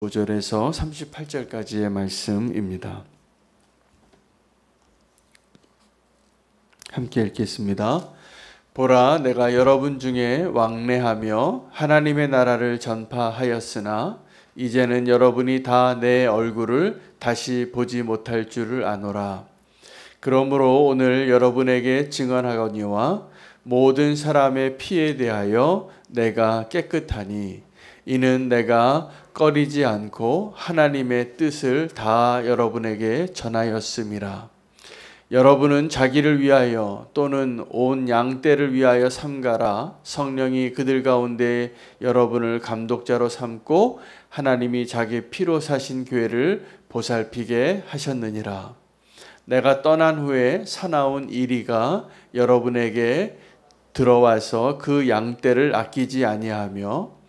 5절에서 38절까지의 말씀입니다. 함께 읽겠습니다. 보라, 내가 여러분 중에 왕래하며 하나님의 나라를 전파하였으나 이제는 여러분이 다 내 얼굴을 다시 보지 못할 줄을 아노라. 그러므로 오늘 여러분에게 증언하거니와 모든 사람의 피에 대하여 내가 깨끗하니 이는 내가 꺼리지 않고 하나님의 뜻을 다 여러분에게 전하였음이라. 여러분은 자기를 위하여 또는 온 양떼를 위하여 삼가라. 성령이 그들 가운데 여러분을 감독자로 삼고 하나님이 자기 피로 사신 교회를 보살피게 하셨느니라. 내가 떠난 후에 사나운 이리가 여러분에게 들어와서 그 양떼를 아끼지 아니하며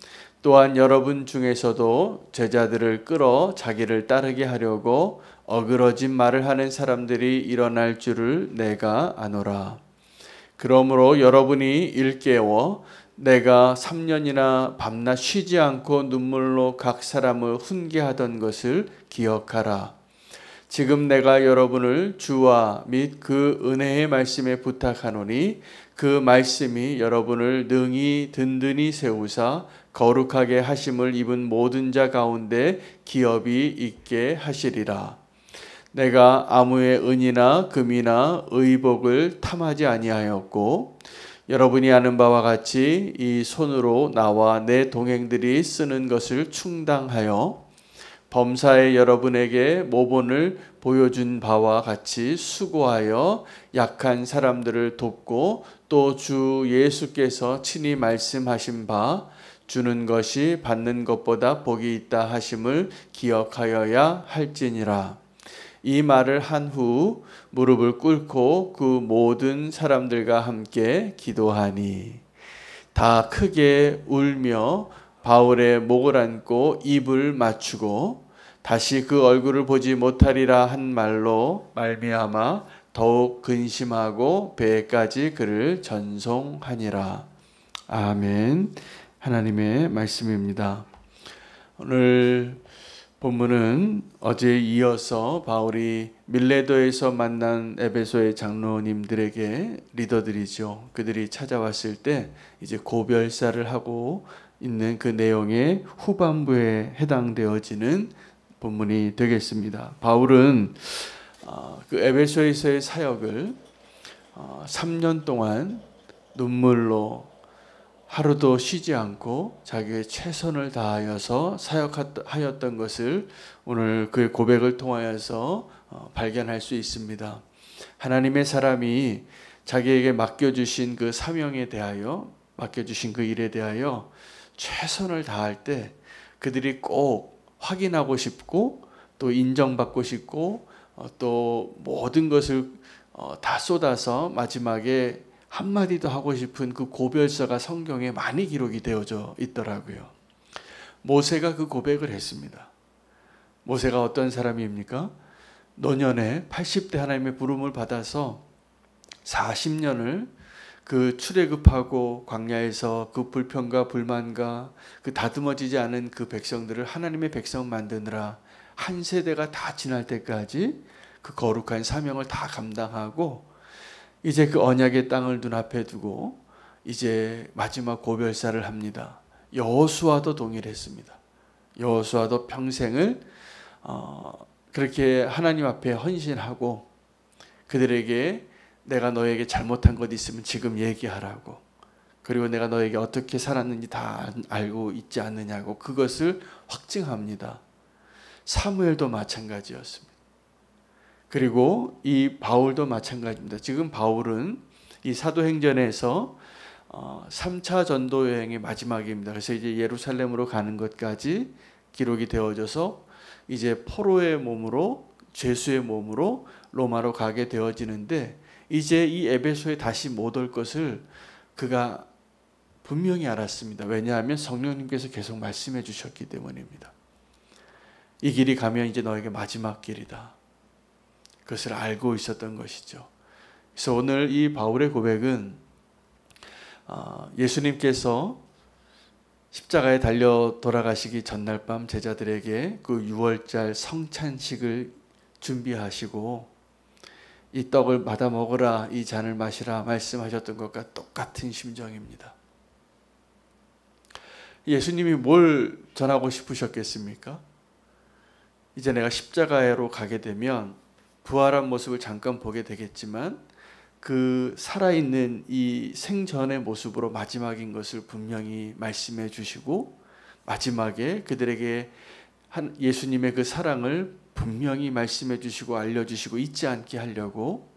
또한 여러분 중에서도 제자들을 끌어 자기를 따르게 하려고 어그러진 말을 하는 사람들이 일어날 줄을 내가 아노라. 그러므로 여러분이 일깨워 내가 3년이나 밤낮 쉬지 않고 눈물로 각 사람을 훈계하던 것을 기억하라. 지금 내가 여러분을 주와 및 그 은혜의 말씀에 부탁하노니 그 말씀이 여러분을 능히 든든히 세우사 거룩하게 하심을 입은 모든 자 가운데 기업이 있게 하시리라. 내가 아무의 은이나 금이나 의복을 탐하지 아니하였고 여러분이 아는 바와 같이 이 손으로 나와 내 동행들이 쓰는 것을 충당하여 범사에 여러분에게 모본을 보여준 바와 같이 수고하여 약한 사람들을 돕고 또 주 예수께서 친히 말씀하신 바 주는 것이 받는 것보다 복이 있다 하심을 기억하여야 할지니라. 이 말을 한 후 무릎을 꿇고 그 모든 사람들과 함께 기도하니 다 크게 울며 바울의 목을 안고 입을 맞추고 다시 그 얼굴을 보지 못하리라 한 말로 말미암아 더욱 근심하고 배까지 그를 전송하니라. 아멘. 하나님의 말씀입니다. 오늘 본문은 어제에 이어서 바울이 밀레도에서 만난 에베소의 장로님들에게 리더들이죠. 그들이 찾아왔을 때 이제 고별사를 하고 있는 그 내용의 후반부에 해당되어지는 본문이 되겠습니다. 바울은 그 에베소에서의 사역을 3년 동안 눈물로 하루도 쉬지 않고 자기의 최선을 다하여서 사역하였던 것을 오늘 그의 고백을 통하여서 발견할 수 있습니다. 하나님의 사람이 자기에게 맡겨주신 그 사명에 대하여, 맡겨주신 그 일에 대하여 최선을 다할 때 그들이 꼭 확인하고 싶고 또 인정받고 싶고 또 모든 것을 다 쏟아서 마지막에 한마디도 하고 싶은 그 고별서가 성경에 많이 기록이 되어져 있더라고요. 모세가 그 고백을 했습니다. 모세가 어떤 사람입니까? 노년에 80대 하나님의 부름을 받아서 40년을 그 출애굽하고 광야에서 그 불평과 불만과 그 다듬어지지 않은 그 백성들을 하나님의 백성 만드느라 한 세대가 다 지날 때까지 그 거룩한 사명을 다 감당하고 이제 그 언약의 땅을 눈앞에 두고 이제 마지막 고별사를 합니다. 여호수아도 동일했습니다. 여호수아도 평생을 그렇게 하나님 앞에 헌신하고 그들에게 내가 너에게 잘못한 것 있으면 지금 얘기하라고, 그리고 내가 너에게 어떻게 살았는지 다 알고 있지 않느냐고 그것을 확증합니다. 사무엘도 마찬가지였습니다. 그리고 이 바울도 마찬가지입니다. 지금 바울은 이 사도행전에서 3차 전도 여행의 마지막입니다. 그래서 이제 예루살렘으로 가는 것까지 기록이 되어져서 이제 포로의 몸으로, 죄수의 몸으로 로마로 가게 되어지는데 이제 이 에베소에 다시 못 올 것을 그가 분명히 알았습니다. 왜냐하면 성령님께서 계속 말씀해 주셨기 때문입니다. 이 길이 가면 이제 너에게 마지막 길이다. 그것을 알고 있었던 것이죠. 그래서 오늘 이 바울의 고백은 예수님께서 십자가에 달려 돌아가시기 전날 밤 제자들에게 그 유월절 성찬식을 준비하시고 이 떡을 받아 먹으라, 이 잔을 마시라 말씀하셨던 것과 똑같은 심정입니다. 예수님이 뭘 전하고 싶으셨겠습니까? 이제 내가 십자가로 가게 되면 부활한 모습을 잠깐 보게 되겠지만 그 살아있는 이 생전의 모습으로 마지막인 것을 분명히 말씀해 주시고, 마지막에 그들에게 예수님의 그 사랑을 분명히 말씀해 주시고 알려주시고 잊지 않게 하려고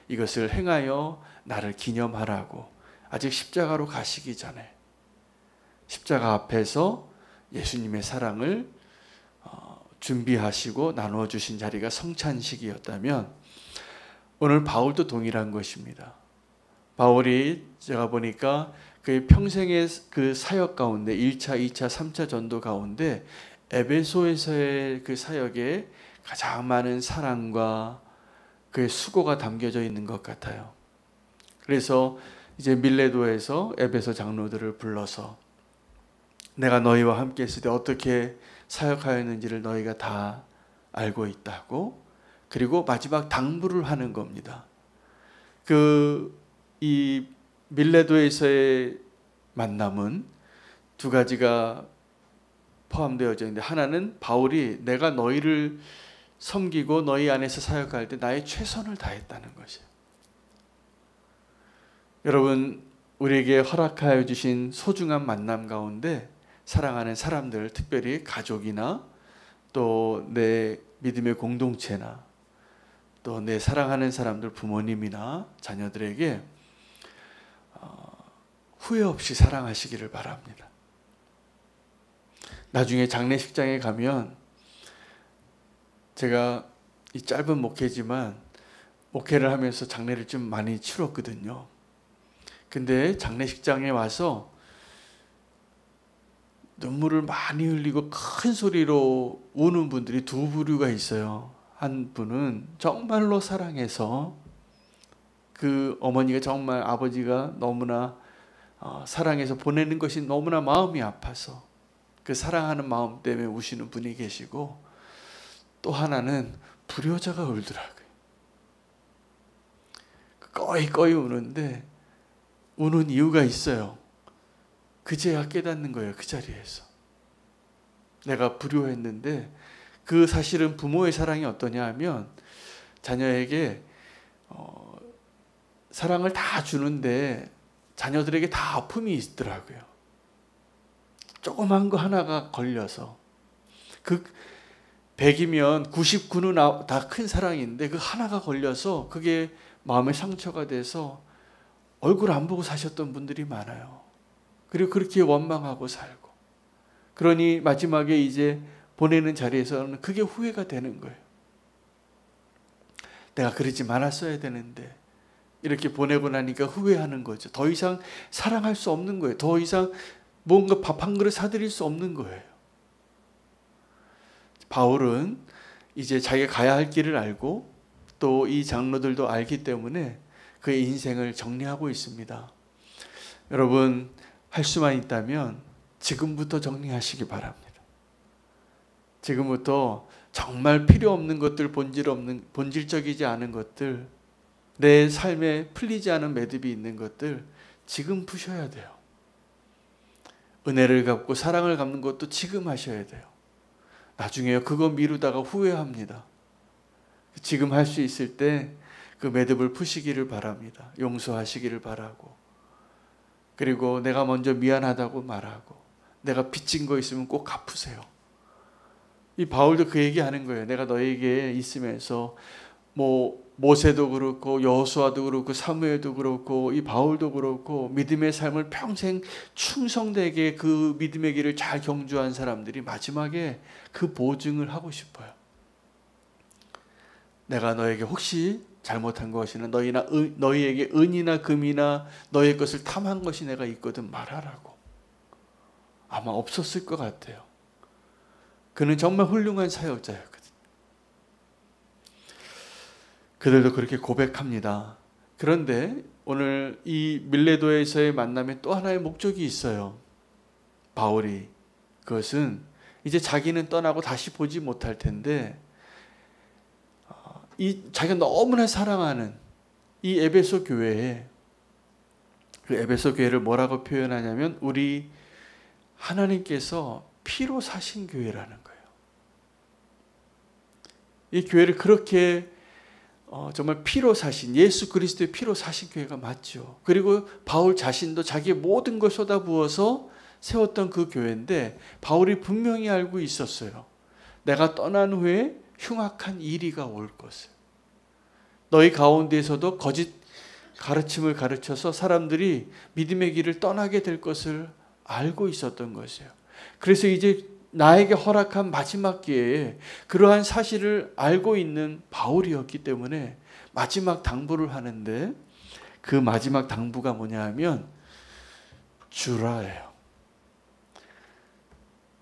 이것을 행하여 나를 기념하라고, 아직 십자가로 가시기 전에 십자가 앞에서 예수님의 사랑을 준비하시고 나누어 주신 자리가 성찬식이었다면, 오늘 바울도 동일한 것입니다. 바울이 제가 보니까 그의 평생의 그 사역 가운데 1차, 2차, 3차 전도 가운데 에베소에서의 그 사역에 가장 많은 사랑과 그의 수고가 담겨져 있는 것 같아요. 그래서 이제 밀레도에서 에베소 장로들을 불러서 내가 너희와 함께 있을 때 어떻게 사역하였는지를 너희가 다 알고 있다고, 그리고 마지막 당부를 하는 겁니다. 이 밀레도에서의 만남은 두 가지가 포함되어져 있는데, 하나는 바울이 내가 너희를 섬기고 너희 안에서 사역할 때 나의 최선을 다했다는 것이에요. 여러분, 우리에게 허락하여 주신 소중한 만남 가운데 사랑하는 사람들, 특별히 가족이나 또 내 믿음의 공동체나 또 내 사랑하는 사람들, 부모님이나 자녀들에게 후회 없이 사랑하시기를 바랍니다. 나중에 장례식장에 가면, 제가 이 짧은 목회지만 목회를 하면서 장례를 좀 많이 치렀거든요. 근데 장례식장에 와서 눈물을 많이 흘리고 큰 소리로 우는 분들이 두 부류가 있어요. 한 분은 정말로 사랑해서, 그 어머니가 정말 아버지가 너무나 사랑해서 보내는 것이 너무나 마음이 아파서 그 사랑하는 마음 때문에 우시는 분이 계시고, 또 하나는 불효자가 울더라고요. 꺼이 우는데 우는 이유가 있어요. 그제야 깨닫는 거예요. 그 자리에서 내가 불효했는데, 그 사실은 부모의 사랑이 어떠냐 하면 자녀에게 사랑을 다 주는데 자녀들에게 다 아픔이 있더라고요. 조그만 거 하나가 걸려서, 그 100이면 99는 다 큰 사랑인데 그 하나가 걸려서 그게 마음의 상처가 돼서 얼굴 안 보고 사셨던 분들이 많아요. 그리고 그렇게 원망하고 살고, 그러니 마지막에 이제 보내는 자리에서는 그게 후회가 되는 거예요. 내가 그러지 말았어야 되는데, 이렇게 보내고 나니까 후회하는 거죠. 더 이상 사랑할 수 없는 거예요. 더 이상 뭔가 밥 한 그릇 사드릴 수 없는 거예요. 바울은 이제 자기가 가야 할 길을 알고 또 이 장로들도 알기 때문에 그의 인생을 정리하고 있습니다. 여러분, 할 수만 있다면 지금부터 정리하시기 바랍니다. 지금부터 정말 필요 없는 것들, 본질적이지 않은 것들, 내 삶에 풀리지 않은 매듭이 있는 것들 지금 푸셔야 돼요. 은혜를 갚고 사랑을 갚는 것도 지금 하셔야 돼요. 나중에 그거 미루다가 후회합니다. 지금 할 수 있을 때 그 매듭을 푸시기를 바랍니다. 용서하시기를 바라고, 그리고 내가 먼저 미안하다고 말하고, 내가 빚진 거 있으면 꼭 갚으세요. 이 바울도 그 얘기하는 거예요. 내가 너에게 있으면서 모세도 그렇고 여호수아도 그렇고 사무엘도 그렇고 이 바울도 그렇고 믿음의 삶을 평생 충성되게 그 믿음의 길을 잘 경주한 사람들이 마지막에 그 보증을 하고 싶어요. 내가 너에게 혹시 잘못한 것이나 너희에게 은이나 금이나 너의 것을 탐한 것이 내가 있거든 말하라고. 아마 없었을 것 같아요. 그는 정말 훌륭한 사역자였거든요. 그들도 그렇게 고백합니다. 그런데 오늘 이 밀레도에서의 만남에 또 하나의 목적이 있어요. 바울이 그것은 이제 자기는 떠나고 다시 보지 못할 텐데 자기가 너무나 사랑하는 이 에베소 교회에 그 에베소 교회를 뭐라고 표현하냐면 우리 하나님께서 피로 사신 교회라는 거예요. 이 교회를 그렇게 정말 피로 사신 예수 그리스도의 피로 사신 교회가 맞죠. 그리고 바울 자신도 자기의 모든 걸 쏟아부어서 세웠던 그 교회인데 바울이 분명히 알고 있었어요. 내가 떠난 후에 흉악한 이리가 올 것을. 너희 가운데에서도 거짓 가르침을 가르쳐서 사람들이 믿음의 길을 떠나게 될 것을 알고 있었던 것이에요. 그래서 이제 나에게 허락한 마지막 기회에 그러한 사실을 알고 있는 바울이었기 때문에 마지막 당부를 하는데 그 마지막 당부가 뭐냐 하면 주라예요.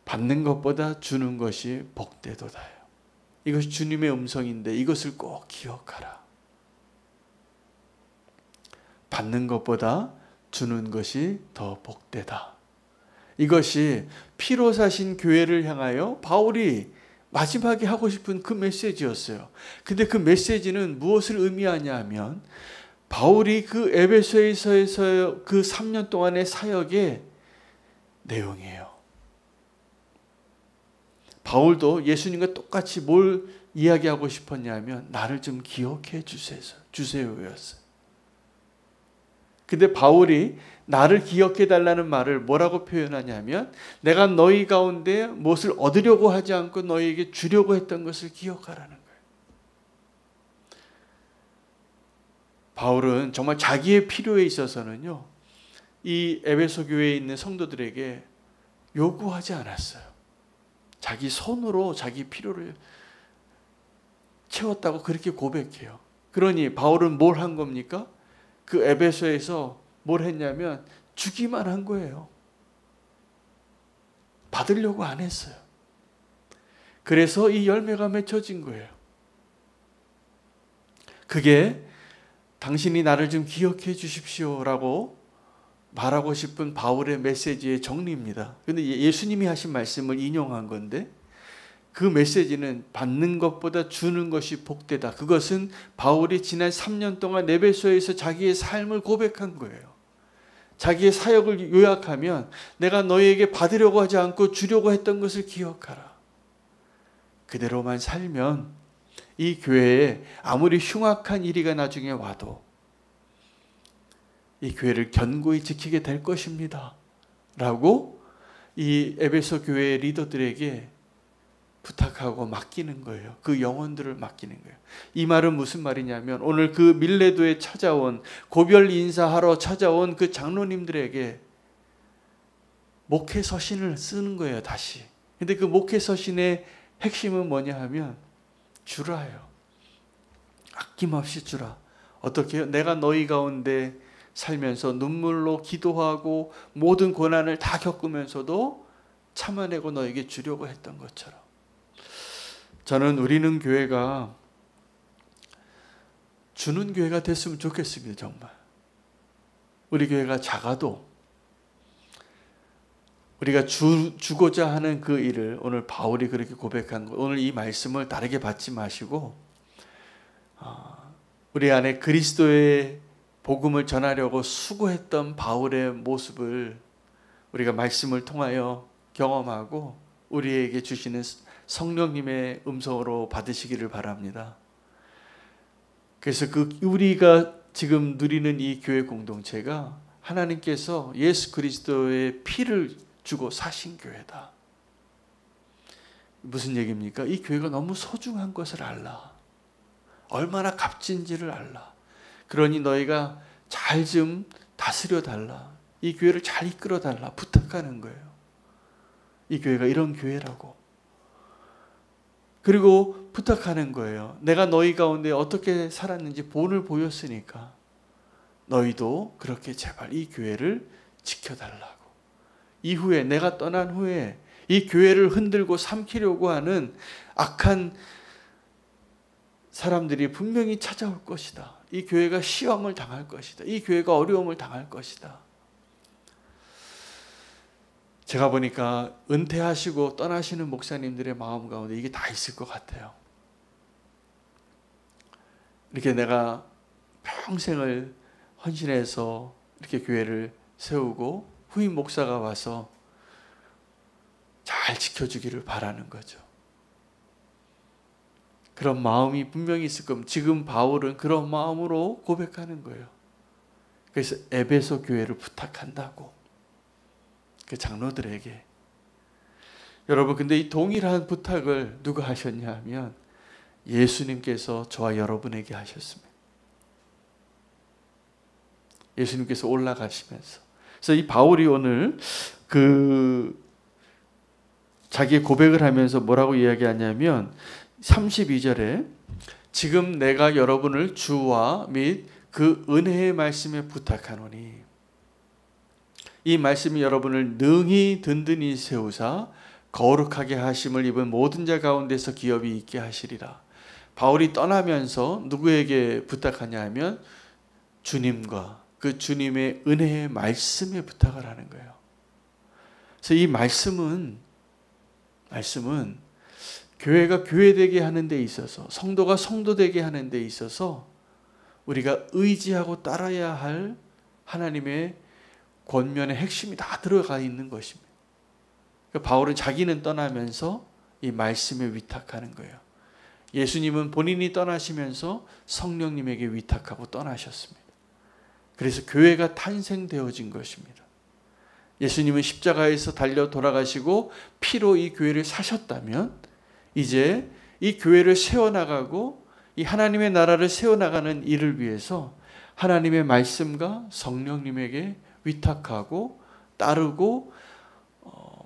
받는 것보다 주는 것이 복되도다요. 이것이 주님의 음성인데 이것을 꼭 기억하라. 받는 것보다 주는 것이 더 복되다. 이것이 피로 사신 교회를 향하여 바울이 마지막에 하고 싶은 그 메시지였어요. 근데 그 메시지는 무엇을 의미하냐 하면 바울이 그 에베소에서 그 3년 동안의 사역의 내용이에요. 바울도 예수님과 똑같이 뭘 이야기하고 싶었냐면 나를 좀 기억해 주세요였어요. 근데 바울이 나를 기억해 달라는 말을 뭐라고 표현하냐면 내가 너희 가운데 무엇을 얻으려고 하지 않고 너희에게 주려고 했던 것을 기억하라는 거예요. 바울은 정말 자기의 필요에 있어서는요, 이 에베소 교회에 있는 성도들에게 요구하지 않았어요. 자기 손으로 자기 필요를 채웠다고 그렇게 고백해요. 그러니 바울은 뭘 한 겁니까? 그 에베소에서 뭘 했냐면 주기만 한 거예요. 받으려고 안 했어요. 그래서 이 열매가 맺혀진 거예요. 그게 당신이 나를 좀 기억해 주십시오라고 말하고 싶은 바울의 메시지의 정리입니다. 그런데 예수님이 하신 말씀을 인용한 건데 그 메시지는 받는 것보다 주는 것이 복되다. 그것은 바울이 지난 3년 동안 에베소에서 자기의 삶을 고백한 거예요. 자기의 사역을 요약하면 내가 너희에게 받으려고 하지 않고 주려고 했던 것을 기억하라. 그대로만 살면 이 교회에 아무리 흉악한 이리가 나중에 와도 이 교회를 견고히 지키게 될 것입니다. 라고 이 에베소 교회의 리더들에게 부탁하고 맡기는 거예요. 그 영혼들을 맡기는 거예요. 이 말은 무슨 말이냐면 오늘 그 밀레도에 찾아온 고별 인사하러 찾아온 그 장로님들에게 목회 서신을 쓰는 거예요. 다시. 근데 그 목회 서신의 핵심은 뭐냐 하면 주라예요. 아낌없이 주라. 어떻게 해요? 내가 너희 가운데 살면서 눈물로 기도하고 모든 고난을 다 겪으면서도 참아내고 너에게 주려고 했던 것처럼. 저는 우리는 교회가 주는 교회가 됐으면 좋겠습니다. 정말. 우리 교회가 작아도 우리가 주고자 하는 그 일을 오늘 바울이 그렇게 고백한 거, 오늘 이 말씀을 다르게 받지 마시고 우리 안에 그리스도의 복음을 전하려고 수고했던 바울의 모습을 우리가 말씀을 통하여 경험하고 우리에게 주시는 성령님의 음성으로 받으시기를 바랍니다. 그래서 우리가 지금 누리는 이 교회 공동체가 하나님께서 예수 그리스도의 피를 주고 사신 교회다. 무슨 얘기입니까? 이 교회가 너무 소중한 것을 알라. 얼마나 값진지를 알라. 그러니 너희가 잘 좀 다스려 달라. 이 교회를 잘 이끌어 달라. 부탁하는 거예요. 이 교회가 이런 교회라고. 그리고 부탁하는 거예요. 내가 너희 가운데 어떻게 살았는지 본을 보였으니까 너희도 그렇게 제발 이 교회를 지켜달라고. 이후에 내가 떠난 후에 이 교회를 흔들고 삼키려고 하는 악한 사람들이 분명히 찾아올 것이다. 이 교회가 시험을 당할 것이다. 이 교회가 어려움을 당할 것이다. 제가 보니까 은퇴하시고 떠나시는 목사님들의 마음 가운데 이게 다 있을 것 같아요. 이렇게 내가 평생을 헌신해서 이렇게 교회를 세우고 후임 목사가 와서 잘 지켜주기를 바라는 거죠. 그런 마음이 분명히 있을 겁니다. 지금 바울은 그런 마음으로 고백하는 거예요. 그래서 에베소 교회를 부탁한다고. 그 장로들에게. 여러분, 근데 이 동일한 부탁을 누가 하셨냐 하면 예수님께서 저와 여러분에게 하셨습니다. 예수님께서 올라가시면서. 그래서 이 바울이 오늘 자기의 고백을 하면서 뭐라고 이야기하냐면 32절에 지금 내가 여러분을 주와 및 그 은혜의 말씀에 부탁하노니 이 말씀이 여러분을 능히 든든히 세우사 거룩하게 하심을 입은 모든 자 가운데서 기업이 있게 하시리라. 바울이 떠나면서 누구에게 부탁하냐 하면 주님과 그 주님의 은혜의 말씀에 부탁을 하는 거예요. 그래서 이 말씀은 교회가 교회되게 하는 데 있어서, 성도가 성도되게 하는 데 있어서 우리가 의지하고 따라야 할 하나님의 권면의 핵심이 다 들어가 있는 것입니다. 그러니까 바울은 자기는 떠나면서 이 말씀에 위탁하는 거예요. 예수님은 본인이 떠나시면서 성령님에게 위탁하고 떠나셨습니다. 그래서 교회가 탄생되어진 것입니다. 예수님은 십자가에서 달려 돌아가시고 피로 이 교회를 사셨다면 이제 이 교회를 세워나가고 이 하나님의 나라를 세워나가는 일을 위해서 하나님의 말씀과 성령님에게 위탁하고 따르고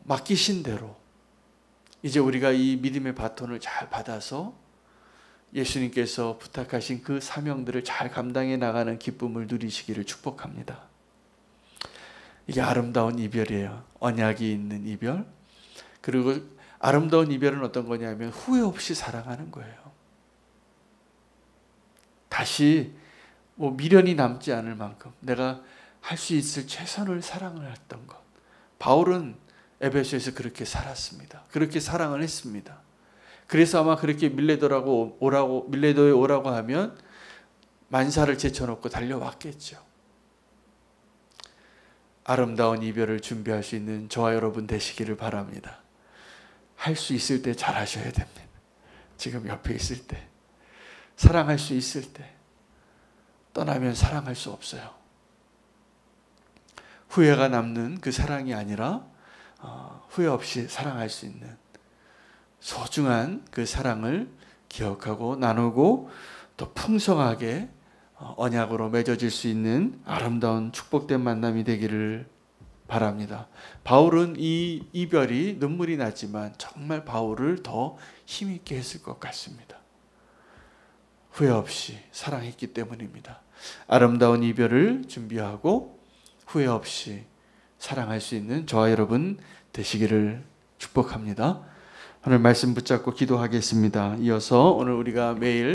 맡기신 대로 이제 우리가 이 믿음의 바톤을 잘 받아서 예수님께서 부탁하신 그 사명들을 잘 감당해 나가는 기쁨을 누리시기를 축복합니다. 이게 아름다운 이별이에요. 언약이 있는 이별. 그리고 아름다운 이별은 어떤 거냐면 후회 없이 사랑하는 거예요. 다시 미련이 남지 않을 만큼 내가 할 수 있을 최선을 사랑을 했던 것. 바울은 에베소에서 그렇게 살았습니다. 그렇게 사랑을 했습니다. 그래서 아마 그렇게 밀레도에 오라고 하면 만사를 제쳐놓고 달려왔겠죠. 아름다운 이별을 준비할 수 있는 저와 여러분 되시기를 바랍니다. 할 수 있을 때 잘하셔야 됩니다. 지금 옆에 있을 때, 사랑할 수 있을 때, 떠나면 사랑할 수 없어요. 후회가 남는 그 사랑이 아니라 후회 없이 사랑할 수 있는 소중한 그 사랑을 기억하고 나누고 또 풍성하게 언약으로 맺어질 수 있는 아름다운 축복된 만남이 되기를 바랍니다. 바울은 이 이별이 눈물이 났지만 정말 바울을 더 힘있게 했을 것 같습니다. 후회 없이 사랑했기 때문입니다. 아름다운 이별을 준비하고 후회 없이 사랑할 수 있는 저와 여러분 되시기를 축복합니다. 오늘 말씀 붙잡고 기도하겠습니다. 이어서 오늘 우리가 매일